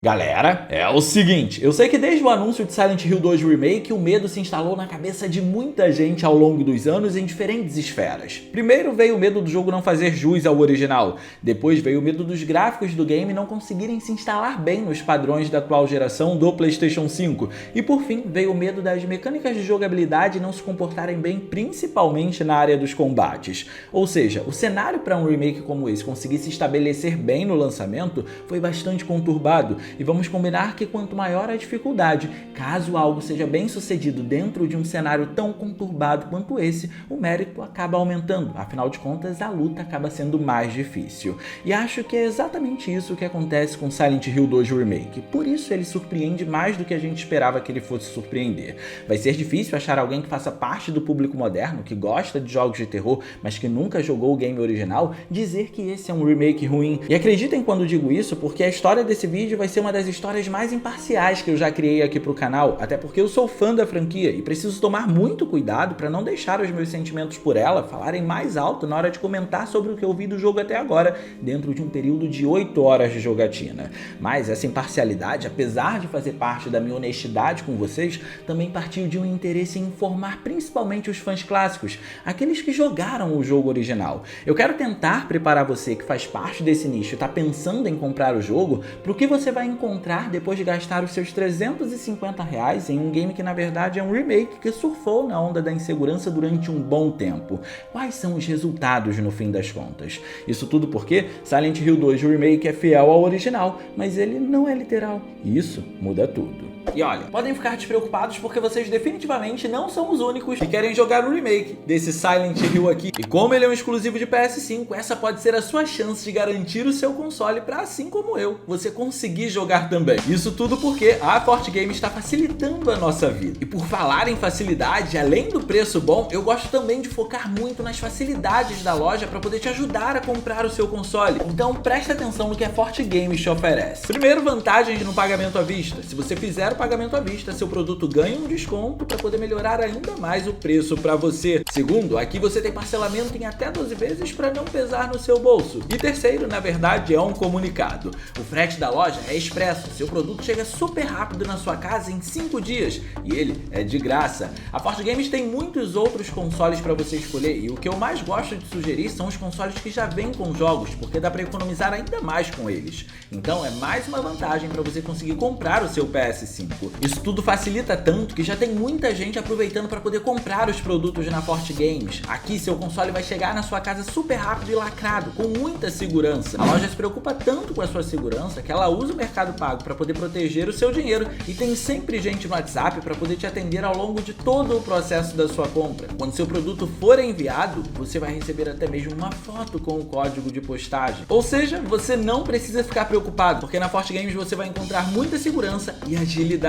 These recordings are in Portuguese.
Galera, é o seguinte, eu sei que desde o anúncio de Silent Hill 2 Remake, o medo se instalou na cabeça de muita gente ao longo dos anos em diferentes esferas. Primeiro veio o medo do jogo não fazer jus ao original, depois veio o medo dos gráficos do game não conseguirem se instalar bem nos padrões da atual geração do PlayStation 5, e por fim veio o medo das mecânicas de jogabilidade não se comportarem bem, principalmente na área dos combates. Ou seja, o cenário para um remake como esse conseguir se estabelecer bem no lançamento foi bastante conturbado. E vamos combinar que quanto maior a dificuldade, caso algo seja bem sucedido dentro de um cenário tão conturbado quanto esse, o mérito acaba aumentando, afinal de contas a luta acaba sendo mais difícil. E acho que é exatamente isso que acontece com Silent Hill 2 Remake, por isso ele surpreende mais do que a gente esperava que ele fosse surpreender. Vai ser difícil achar alguém que faça parte do público moderno, que gosta de jogos de terror, mas que nunca jogou o game original, dizer que esse é um remake ruim. E acreditem quando digo isso, porque a história desse vídeo vai ser uma das histórias mais imparciais que eu já criei aqui pro canal, até porque eu sou fã da franquia e preciso tomar muito cuidado para não deixar os meus sentimentos por ela falarem mais alto na hora de comentar sobre o que eu vi do jogo até agora, dentro de um período de 8 horas de jogatina. Mas essa imparcialidade, apesar de fazer parte da minha honestidade com vocês, também partiu de um interesse em informar principalmente os fãs clássicos, aqueles que jogaram o jogo original. Eu quero tentar preparar você que faz parte desse nicho e está pensando em comprar o jogo, para o que você vai encontrar depois de gastar os seus R$350 em um game que na verdade é um remake que surfou na onda da insegurança durante um bom tempo. Quais são os resultados no fim das contas? Isso tudo porque Silent Hill 2 Remake é fiel ao original, mas ele não é literal, e isso muda tudo. E olha, podem ficar despreocupados porque vocês definitivamente não são os únicos que querem jogar o remake desse Silent Hill aqui. E como ele é um exclusivo de PS5, essa pode ser a sua chance de garantir o seu console para, assim como eu, você conseguir jogar também. Isso tudo porque a Forte Game está facilitando a nossa vida. E por falar em facilidade, além do preço bom, eu gosto também de focar muito nas facilidades da loja para poder te ajudar a comprar o seu console. Então presta atenção no que a Forte Game te oferece. Primeiro, vantagens no pagamento à vista. Se você fizer o pagamento à vista, seu produto ganha um desconto para poder melhorar ainda mais o preço para você. Segundo, aqui você tem parcelamento em até 12 vezes para não pesar no seu bolso. E terceiro, na verdade, é um comunicado. O frete da loja é expresso, seu produto chega super rápido na sua casa em 5 dias e ele é de graça. A Forte Games tem muitos outros consoles para você escolher e o que eu mais gosto de sugerir são os consoles que já vêm com jogos, porque dá para economizar ainda mais com eles. Então é mais uma vantagem para você conseguir comprar o seu PS5. Isso tudo facilita tanto que já tem muita gente aproveitando para poder comprar os produtos na Forte Games. Aqui seu console vai chegar na sua casa super rápido e lacrado, com muita segurança. A loja se preocupa tanto com a sua segurança que ela usa o Mercado Pago para poder proteger o seu dinheiro e tem sempre gente no WhatsApp para poder te atender ao longo de todo o processo da sua compra. Quando seu produto for enviado, você vai receber até mesmo uma foto com o código de postagem. Ou seja, você não precisa ficar preocupado, porque na Forte Games você vai encontrar muita segurança e agilidade.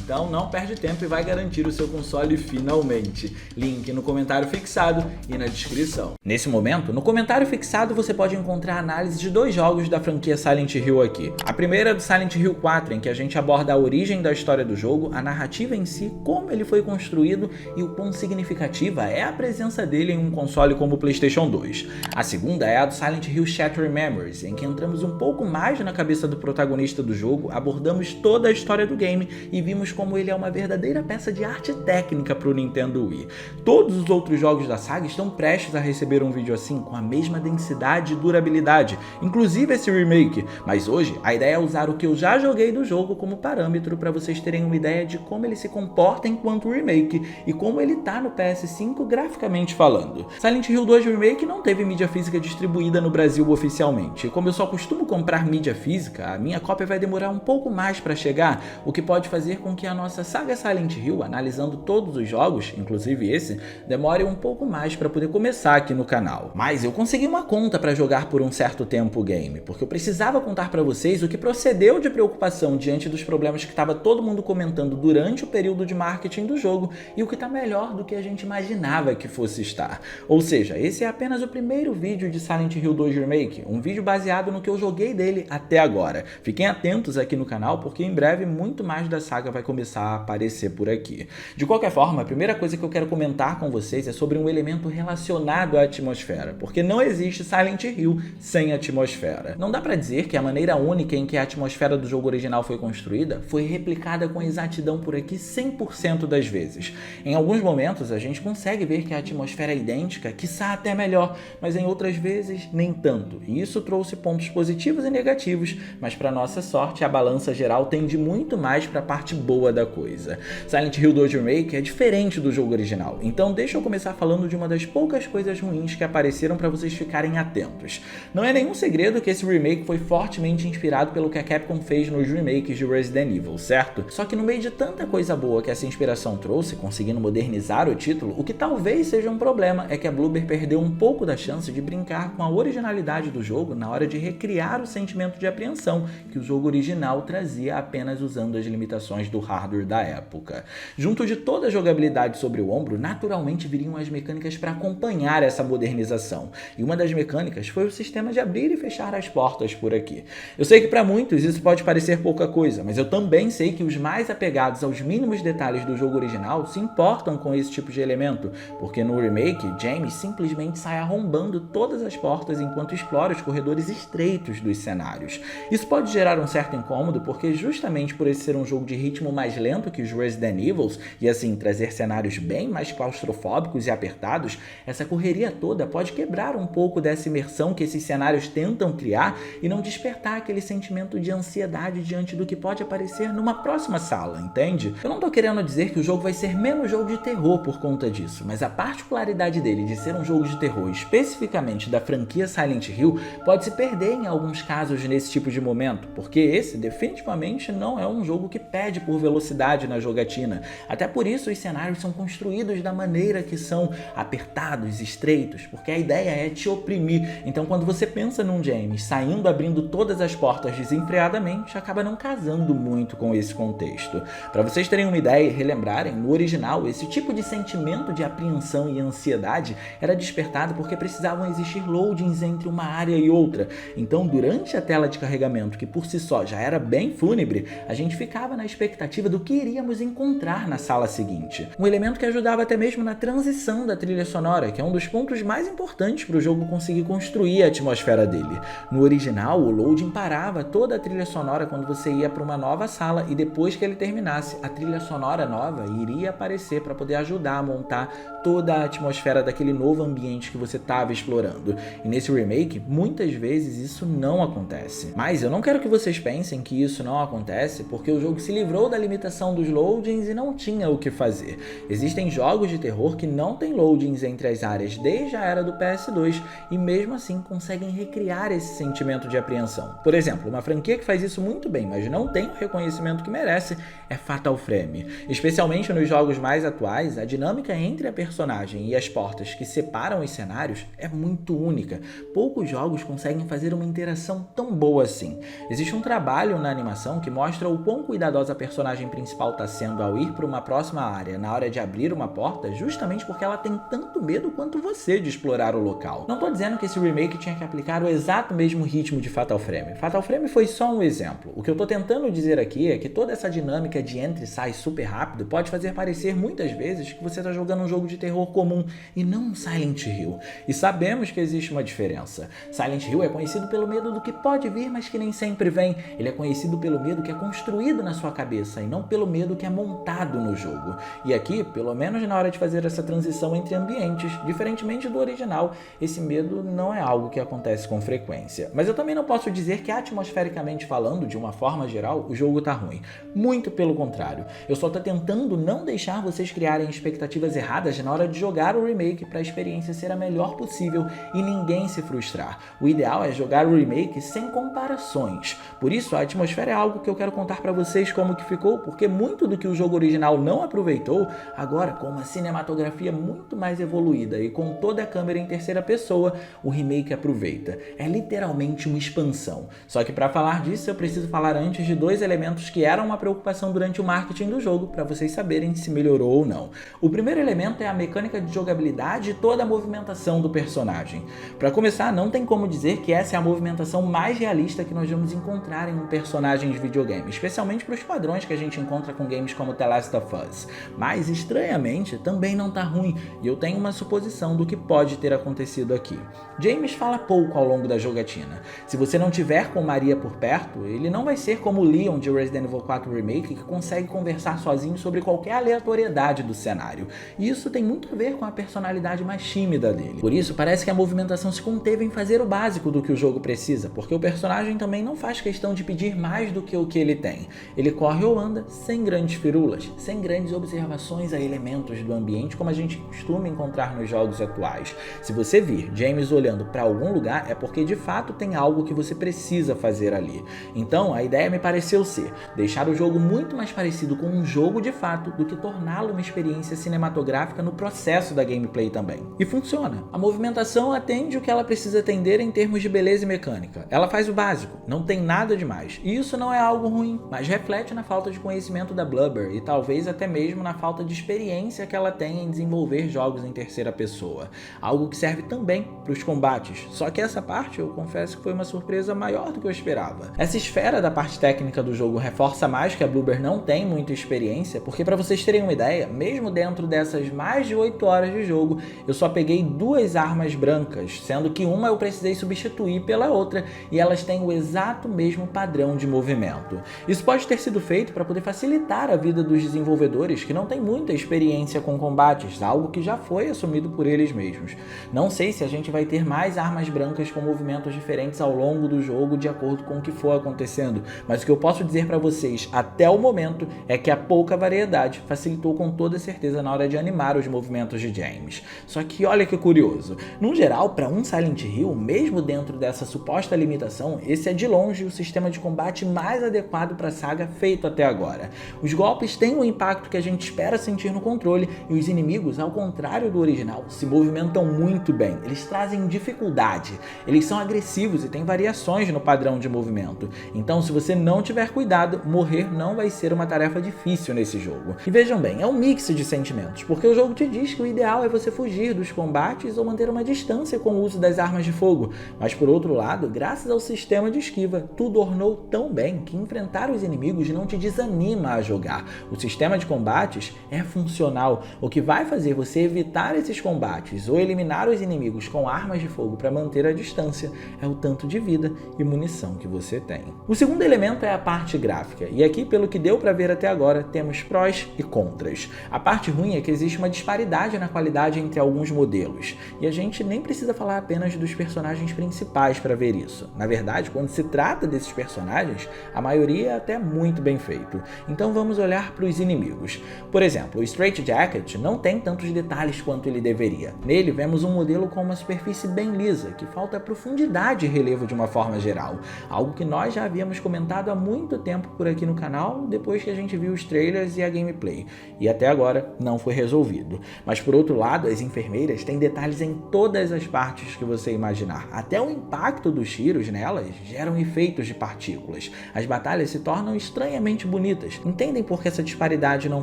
Então não perde tempo e vai garantir o seu console finalmente. Link no comentário fixado e na descrição. Nesse momento, no comentário fixado você pode encontrar a análise de 2 jogos da franquia Silent Hill aqui. A primeira é do Silent Hill 4, em que a gente aborda a origem da história do jogo, a narrativa em si, como ele foi construído e o quão significativa é a presença dele em um console como o PlayStation 2. A segunda é a do Silent Hill Shattered Memories, em que entramos um pouco mais na cabeça do protagonista do jogo, abordamos toda a história do game e vimos como ele é uma verdadeira peça de arte técnica para o Nintendo Wii. Todos os outros jogos da saga estão prestes a receber um vídeo assim, com a mesma densidade e durabilidade, inclusive esse remake, mas hoje a ideia é usar o que eu já joguei do jogo como parâmetro para vocês terem uma ideia de como ele se comporta enquanto remake e como ele tá no PS5 graficamente falando. Silent Hill 2 Remake não teve mídia física distribuída no Brasil oficialmente, e como eu só costumo comprar mídia física, a minha cópia vai demorar um pouco mais para chegar, o que pode fazer com que a nossa saga Silent Hill, analisando todos os jogos, inclusive esse, demore um pouco mais para poder começar aqui no canal. Mas eu consegui uma conta para jogar por um certo tempo o game, porque eu precisava contar para vocês o que procedeu de preocupação diante dos problemas que estava todo mundo comentando durante o período de marketing do jogo e o que está melhor do que a gente imaginava que fosse estar. Ou seja, esse é apenas o primeiro vídeo de Silent Hill 2 Remake, um vídeo baseado no que eu joguei dele até agora. Fiquem atentos aqui no canal porque em breve muito mais da saga vai começar a aparecer por aqui. De qualquer forma, a primeira coisa que eu quero comentar com vocês é sobre um elemento relacionado à atmosfera, porque não existe Silent Hill sem atmosfera. Não dá pra dizer que a maneira única em que a atmosfera atmosfera do jogo original foi construída foi replicada com exatidão por aqui 100% das vezes. Em alguns momentos a gente consegue ver que a atmosfera é idêntica, quiçá até melhor, mas em outras vezes nem tanto. E isso trouxe pontos positivos e negativos, mas para nossa sorte a balança geral tende muito mais para a parte boa da coisa. Silent Hill 2 Remake é diferente do jogo original, então deixa eu começar falando de uma das poucas coisas ruins que apareceram para vocês ficarem atentos. Não é nenhum segredo que esse remake foi fortemente inspirado pelo que a Capcom fez nos remakes de Resident Evil, certo? Só que no meio de tanta coisa boa que essa inspiração trouxe, conseguindo modernizar o título, o que talvez seja um problema é que a Bloober perdeu um pouco da chance de brincar com a originalidade do jogo na hora de recriar o sentimento de apreensão que o jogo original trazia apenas usando as limitações do hardware da época. Junto de toda a jogabilidade sobre o ombro, naturalmente viriam as mecânicas para acompanhar essa modernização. E uma das mecânicas foi o sistema de abrir e fechar as portas por aqui. Eu sei que para muitos isso pode parecer pouca coisa, mas eu também sei que os mais apegados aos mínimos detalhes do jogo original se importam com esse tipo de elemento, porque no remake, James simplesmente sai arrombando todas as portas enquanto explora os corredores estreitos dos cenários. Isso pode gerar um certo incômodo, porque justamente por esse ser um jogo de ritmo mais lento que os Resident Evils, e assim trazer cenários bem mais claustrofóbicos e apertados, essa correria toda pode quebrar um pouco dessa imersão que esses cenários tentam criar e não despertar aquele sentimento de ansiedade diante do que pode aparecer numa próxima sala, entende? Eu não tô querendo dizer que o jogo vai ser menos jogo de terror por conta disso, mas a particularidade dele de ser um jogo de terror, especificamente da franquia Silent Hill, pode se perder em alguns casos nesse tipo de momento, porque esse definitivamente não é um jogo que pede por velocidade na jogatina. Até por isso os cenários são construídos da maneira que são, apertados, estreitos, porque a ideia é te oprimir. Então quando você pensa num James saindo, abrindo todas as portas desenfreadamente, acaba não casando muito com esse contexto. Para vocês terem uma ideia e relembrarem, no original esse tipo de sentimento de apreensão e ansiedade era despertado porque precisavam existir loadings entre uma área e outra. Então durante a tela de carregamento, que por si só já era bem fúnebre, a gente ficava na expectativa do que iríamos encontrar na sala seguinte. Um elemento que ajudava até mesmo na transição da trilha sonora, que é um dos pontos mais importantes para o jogo conseguir construir a atmosfera dele. No original, o loading parava toda a trilha sonora quando você ia para uma nova sala e depois que ele terminasse, a trilha sonora nova iria aparecer para poder ajudar a montar toda a atmosfera daquele novo ambiente que você estava explorando. E nesse remake, muitas vezes isso não acontece. Mas eu não quero que vocês pensem que isso não acontece porque o jogo se livrou da limitação dos loadings e não tinha o que fazer. Existem jogos de terror que não têm loadings entre as áreas desde a era do PS2 e mesmo assim conseguem recriar esse sentimento de apreensão. Por exemplo, uma franquia que faz isso muito bem, mas não tem o reconhecimento que merece, é Fatal Frame. Especialmente nos jogos mais atuais, a dinâmica entre a personagem e as portas que separam os cenários é muito única. Poucos jogos conseguem fazer uma interação tão boa assim. Existe um trabalho na animação que mostra o quão cuidadosa a personagem principal está sendo ao ir para uma próxima área na hora de abrir uma porta, justamente porque ela tem tanto medo quanto você de explorar o local. Não tô dizendo que esse remake tinha que aplicar o exato mesmo ritmo de Fatal Frame. Fatal Frame foi só um exemplo. O que eu tô tentando dizer aqui é que toda essa dinâmica de entra e sai super rápido pode fazer parecer muitas vezes que você tá jogando um jogo de terror comum e não um Silent Hill. E sabemos que existe uma diferença. Silent Hill é conhecido pelo medo do que pode vir, mas que nem sempre vem. Ele é conhecido pelo medo que é construído na sua cabeça e não pelo medo que é montado no jogo. E aqui, pelo menos na hora de fazer essa transição entre ambientes, diferentemente do original, esse medo não é algo que acontece com frequência. Mas eu também não posso dizer que atmosfericamente falando, de uma forma geral, o jogo tá ruim. Muito pelo contrário. Eu só tô tentando não deixar vocês criarem expectativas erradas na hora de jogar o remake para a experiência ser a melhor possível e ninguém se frustrar. O ideal é jogar o remake sem comparações. Por isso, a atmosfera é algo que eu quero contar para vocês como que ficou, porque muito do que o jogo original não aproveitou, agora com uma cinematografia muito mais evoluída e com toda a câmera em terceira pessoa, o remake aproveita. É literalmente uma expansão. Só que para falar disso, eu preciso falar antes de dois elementos que eram uma preocupação durante o marketing do jogo, para vocês saberem se melhorou ou não. O primeiro elemento é a mecânica de jogabilidade e toda a movimentação do personagem. Para começar, não tem como dizer que essa é a movimentação mais realista que nós vamos encontrar em um personagem de videogame, especialmente para os padrões que a gente encontra com games como The Last of Us. Mas, estranhamente, também não tá ruim, e eu tenho uma suposição do que pode ter acontecido aqui. James fala pouco ao longo da jogatina. Se você não tiver com Maria por perto, certo? Ele não vai ser como o Leon de Resident Evil 4 Remake, que consegue conversar sozinho sobre qualquer aleatoriedade do cenário. E isso tem muito a ver com a personalidade mais tímida dele. Por isso, parece que a movimentação se conteve em fazer o básico do que o jogo precisa, porque o personagem também não faz questão de pedir mais do que o que ele tem. Ele corre ou anda sem grandes firulas, sem grandes observações a elementos do ambiente como a gente costuma encontrar nos jogos atuais. Se você vir James olhando para algum lugar, é porque de fato tem algo que você precisa fazer ali. Então, a ideia me pareceu ser deixar o jogo muito mais parecido com um jogo de fato do que torná-lo uma experiência cinematográfica no processo da gameplay também. E funciona. A movimentação atende o que ela precisa atender em termos de beleza e mecânica. Ela faz o básico, não tem nada demais. E isso não é algo ruim, mas reflete na falta de conhecimento da Bloober e talvez até mesmo na falta de experiência que ela tem em desenvolver jogos em terceira pessoa. Algo que serve também para os combates. Só que essa parte eu confesso que foi uma surpresa maior do que eu esperava. Essa esfera da parte técnica do jogo reforça mais que a Bloober não tem muita experiência, porque para vocês terem uma ideia, mesmo dentro dessas mais de 8 horas de jogo, eu só peguei 2 armas brancas, sendo que uma eu precisei substituir pela outra e elas têm o exato mesmo padrão de movimento. Isso pode ter sido feito para poder facilitar a vida dos desenvolvedores que não têm muita experiência com combates, algo que já foi assumido por eles mesmos. Não sei se a gente vai ter mais armas brancas com movimentos diferentes ao longo do jogo de acordo com o que for acontecendo, mas o que eu posso dizer para vocês até o momento é que a pouca variedade facilitou com toda certeza na hora de animar os movimentos de James. Só que olha que curioso, no geral, para um Silent Hill, mesmo dentro dessa suposta limitação, esse é de longe o sistema de combate mais adequado para a saga feito até agora. Os golpes têm o impacto que a gente espera sentir no controle e os inimigos, ao contrário do original, se movimentam muito bem. Eles trazem dificuldade, eles são agressivos e têm variações no padrão de movimento. Então, se você não tiver cuidado, morrer não vai ser uma tarefa difícil nesse jogo. E vejam bem, é um mix de sentimentos, porque o jogo te diz que o ideal é você fugir dos combates ou manter uma distância com o uso das armas de fogo, mas por outro lado, graças ao sistema de esquiva, tudo ornou tão bem que enfrentar os inimigos não te desanima a jogar. O sistema de combates é funcional, o que vai fazer você evitar esses combates ou eliminar os inimigos com armas de fogo para manter a distância é o tanto de vida e munição que você tem. O segundo elemento é a parte gráfica, e aqui, pelo que deu para ver até agora, temos prós e contras. A parte ruim é que existe uma disparidade na qualidade entre alguns modelos, e a gente nem precisa falar apenas dos personagens principais para ver isso. Na verdade, quando se trata desses personagens, a maioria é até muito bem feito. Então vamos olhar para os inimigos. Por exemplo, o Straight Jacket não tem tantos detalhes quanto ele deveria. Nele vemos um modelo com uma superfície bem lisa, que falta profundidade e relevo de uma forma geral, algo que nós já havíamos comentado há muito tempo por aqui no canal, depois que a gente viu os trailers e a gameplay, e até agora não foi resolvido. Mas por outro lado, as enfermeiras têm detalhes em todas as partes que você imaginar. Até o impacto dos tiros nelas geram efeitos de partículas. As batalhas se tornam estranhamente bonitas. Entendem por que essa disparidade não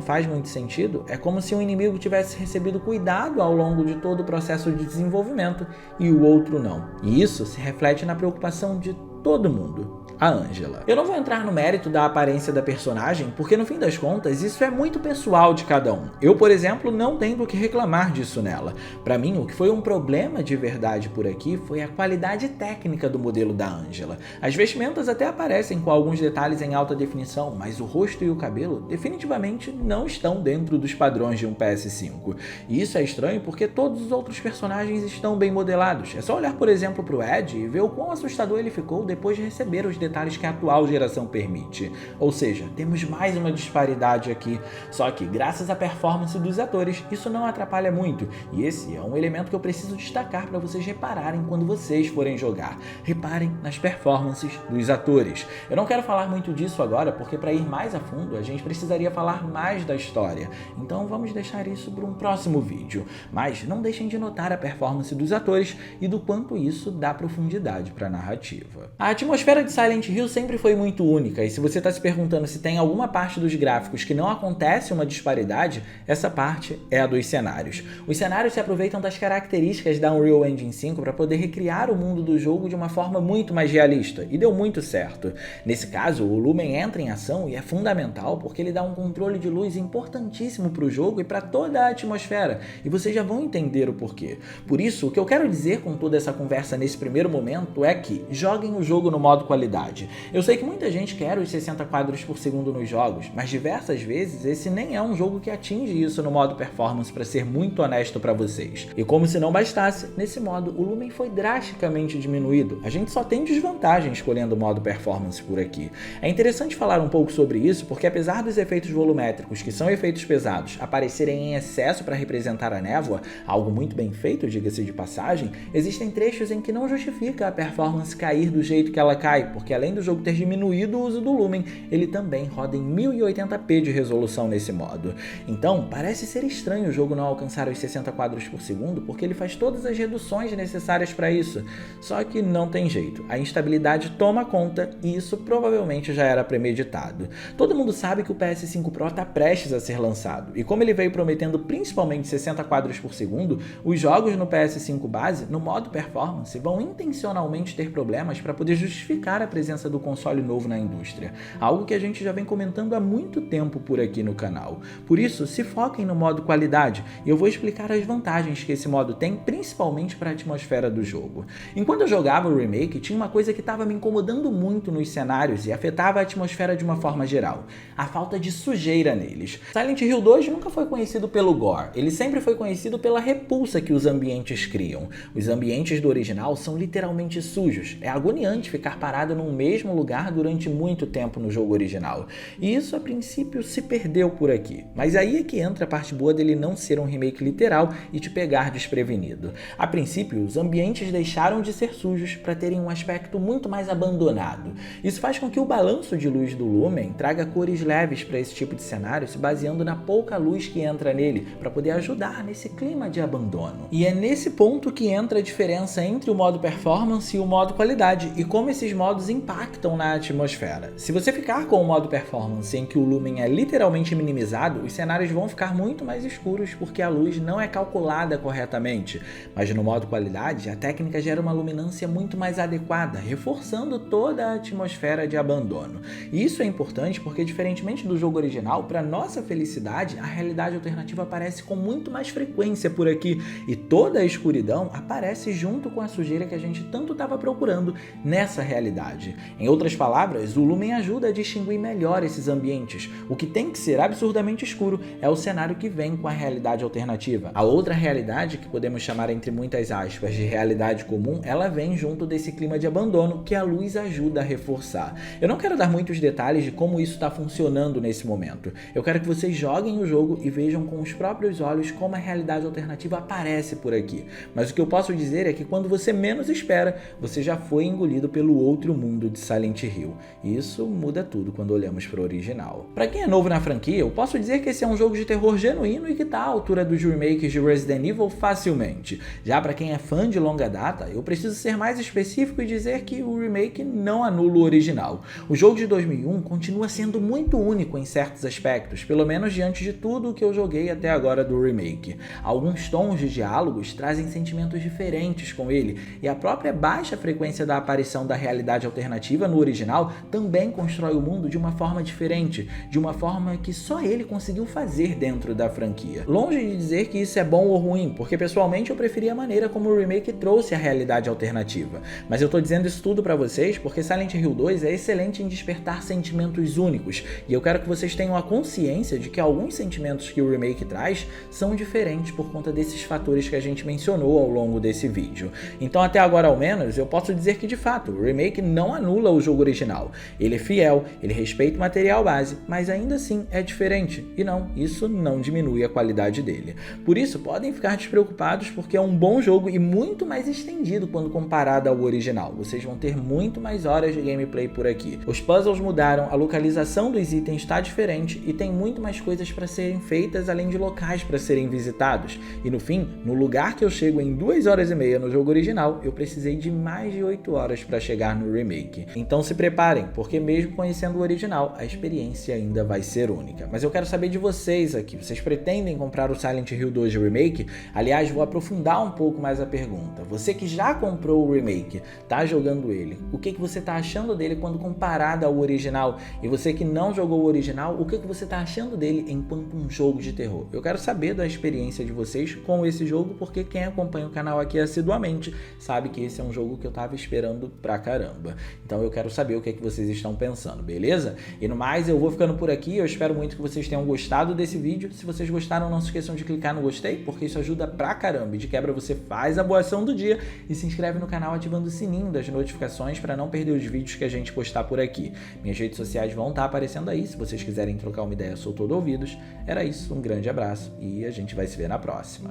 faz muito sentido? É como se um inimigo tivesse recebido cuidado ao longo de todo o processo de desenvolvimento e o outro não. E isso se reflete na preocupação de todo mundo. A Angela. Eu não vou entrar no mérito da aparência da personagem, porque no fim das contas isso é muito pessoal de cada um. Eu, por exemplo, não tenho do que reclamar disso nela. Para mim, o que foi um problema de verdade por aqui foi a qualidade técnica do modelo da Angela. As vestimentas até aparecem com alguns detalhes em alta definição, mas o rosto e o cabelo definitivamente não estão dentro dos padrões de um PS5. E isso é estranho porque todos os outros personagens estão bem modelados. É só olhar, por exemplo, para o Ed e ver o quão assustador ele ficou depois de receber os detalhes que a atual geração permite. Ou seja, temos mais uma disparidade aqui, só que graças à performance dos atores, isso não atrapalha muito, e esse é um elemento que eu preciso destacar para vocês repararem quando vocês forem jogar. Reparem nas performances dos atores. Eu não quero falar muito disso agora, porque para ir mais a fundo, a gente precisaria falar mais da história, então vamos deixar isso para um próximo vídeo. Mas não deixem de notar a performance dos atores e do quanto isso dá profundidade para a narrativa. A atmosfera de Silent Hill sempre foi muito única, e se você está se perguntando se tem alguma parte dos gráficos que não acontece uma disparidade, essa parte é a dos cenários. Os cenários se aproveitam das características da Unreal Engine 5 para poder recriar o mundo do jogo de uma forma muito mais realista, e deu muito certo. Nesse caso, o Lumen entra em ação e é fundamental porque ele dá um controle de luz importantíssimo para o jogo e para toda a atmosfera, e vocês já vão entender o porquê. Por isso, o que eu quero dizer com toda essa conversa nesse primeiro momento é que joguem o jogo jogo no modo qualidade. Eu sei que muita gente quer os 60 quadros por segundo nos jogos, mas diversas vezes esse nem é um jogo que atinge isso no modo performance, para ser muito honesto para vocês. E como se não bastasse, nesse modo o lumen foi drasticamente diminuído. A gente só tem desvantagem escolhendo o modo performance por aqui. É interessante falar um pouco sobre isso, porque apesar dos efeitos volumétricos, que são efeitos pesados, aparecerem em excesso para representar a névoa, algo muito bem feito, diga-se de passagem, existem trechos em que não justifica a performance cair do jeito que ela cai, porque além do jogo ter diminuído o uso do lumen, ele também roda em 1080p de resolução nesse modo. Então, parece ser estranho o jogo não alcançar os 60 quadros por segundo, porque ele faz todas as reduções necessárias para isso. Só que não tem jeito, a instabilidade toma conta e isso provavelmente já era premeditado. Todo mundo sabe que o PS5 Pro está prestes a ser lançado, e como ele veio prometendo principalmente 60 quadros por segundo, os jogos no PS5 base, no modo performance, vão intencionalmente ter problemas para poder justificar a presença do console novo na indústria, algo que a gente já vem comentando há muito tempo por aqui no canal. Por isso, se foquem no modo qualidade, e eu vou explicar as vantagens que esse modo tem, principalmente para a atmosfera do jogo. Enquanto eu jogava o remake, tinha uma coisa que estava me incomodando muito nos cenários e afetava a atmosfera de uma forma geral: a falta de sujeira neles. Silent Hill 2 nunca foi conhecido pelo gore, ele sempre foi conhecido pela repulsa que os ambientes criam. Os ambientes do original são literalmente sujos, é agoniante ficar parado num mesmo lugar durante muito tempo no jogo original, e isso a princípio se perdeu por aqui. Mas aí é que entra a parte boa dele não ser um remake literal e te pegar desprevenido. A princípio, os ambientes deixaram de ser sujos para terem um aspecto muito mais abandonado. Isso faz com que o balanço de luz do lumen traga cores leves para esse tipo de cenário, se baseando na pouca luz que entra nele, para poder ajudar nesse clima de abandono. E é nesse ponto que entra a diferença entre o modo performance e o modo qualidade, e como esses modos impactam na atmosfera. Se você ficar com o modo performance, em que o lumen é literalmente minimizado, os cenários vão ficar muito mais escuros porque a luz não é calculada corretamente. Mas no modo qualidade, a técnica gera uma luminância muito mais adequada, reforçando toda a atmosfera de abandono. E isso é importante porque, diferentemente do jogo original, para nossa felicidade, a realidade alternativa aparece com muito mais frequência por aqui, e toda a escuridão aparece junto com a sujeira que a gente tanto estava procurando nessa realidade. Em outras palavras, o lumen ajuda a distinguir melhor esses ambientes. O que tem que ser absurdamente escuro é o cenário que vem com a realidade alternativa. A outra realidade, que podemos chamar entre muitas aspas de realidade comum, ela vem junto desse clima de abandono que a luz ajuda a reforçar. Eu não quero dar muitos detalhes de como isso está funcionando nesse momento. Eu quero que vocês joguem o jogo e vejam com os próprios olhos como a realidade alternativa aparece por aqui. Mas o que eu posso dizer é que quando você menos espera, você já foi engolido pelo outro mundo de Silent Hill. E isso muda tudo quando olhamos para o original. Para quem é novo na franquia, eu posso dizer que esse é um jogo de terror genuíno e que está à altura dos remakes de Resident Evil facilmente. Já para quem é fã de longa data, eu preciso ser mais específico e dizer que o remake não anula o original. O jogo de 2001 continua sendo muito único em certos aspectos, pelo menos diante de tudo o que eu joguei até agora do remake. Alguns tons de diálogos trazem sentimentos diferentes com ele, e a própria baixa frequência da aparição da realidade alternativa no original também constrói o mundo de uma forma diferente, de uma forma que só ele conseguiu fazer dentro da franquia. Longe de dizer que isso é bom ou ruim, porque pessoalmente eu preferi a maneira como o remake trouxe a realidade alternativa, mas eu tô dizendo isso tudo pra vocês porque Silent Hill 2 é excelente em despertar sentimentos únicos, e eu quero que vocês tenham a consciência de que alguns sentimentos que o remake traz são diferentes por conta desses fatores que a gente mencionou ao longo desse vídeo. Então, até agora ao menos, eu posso dizer que de fato o remake não anula o jogo original. Ele é fiel, ele respeita o material base, mas ainda assim é diferente, e não, isso não diminui a qualidade dele. Por isso, podem ficar despreocupados porque é um bom jogo e muito mais estendido quando comparado ao original. Vocês vão ter muito mais horas de gameplay por aqui. Os puzzles mudaram, a localização dos itens está diferente e tem muito mais coisas para serem feitas, além de locais para serem visitados. E no fim, no lugar que eu chego em 2 horas e meia no jogo original, eu precisei de mais de 8 horas para chegar no remake. Então se preparem, porque mesmo conhecendo o original, a experiência ainda vai ser única. Mas eu quero saber de vocês aqui, vocês pretendem comprar o Silent Hill 2 Remake? Aliás, vou aprofundar um pouco mais a pergunta. Você que já comprou o remake, tá jogando ele, o que você tá achando dele quando comparado ao original? E você que não jogou o original, o que você tá achando dele enquanto um jogo de terror? Eu quero saber da experiência de vocês com esse jogo, porque quem acompanha o canal aqui assiduamente sabe que esse é um jogo que eu tava esperando pra caramba. Então eu quero saber o que é que vocês estão pensando, beleza? E no mais, eu vou ficando por aqui, eu espero muito que vocês tenham gostado desse vídeo. Se vocês gostaram, não se esqueçam de clicar no gostei, porque isso ajuda pra caramba. E de quebra você faz a boa ação do dia e se inscreve no canal ativando o sininho das notificações para não perder os vídeos que a gente postar por aqui. Minhas redes sociais vão estar aparecendo aí, se vocês quiserem trocar uma ideia, eu sou todo ouvidos. Era isso, um grande abraço e a gente vai se ver na próxima.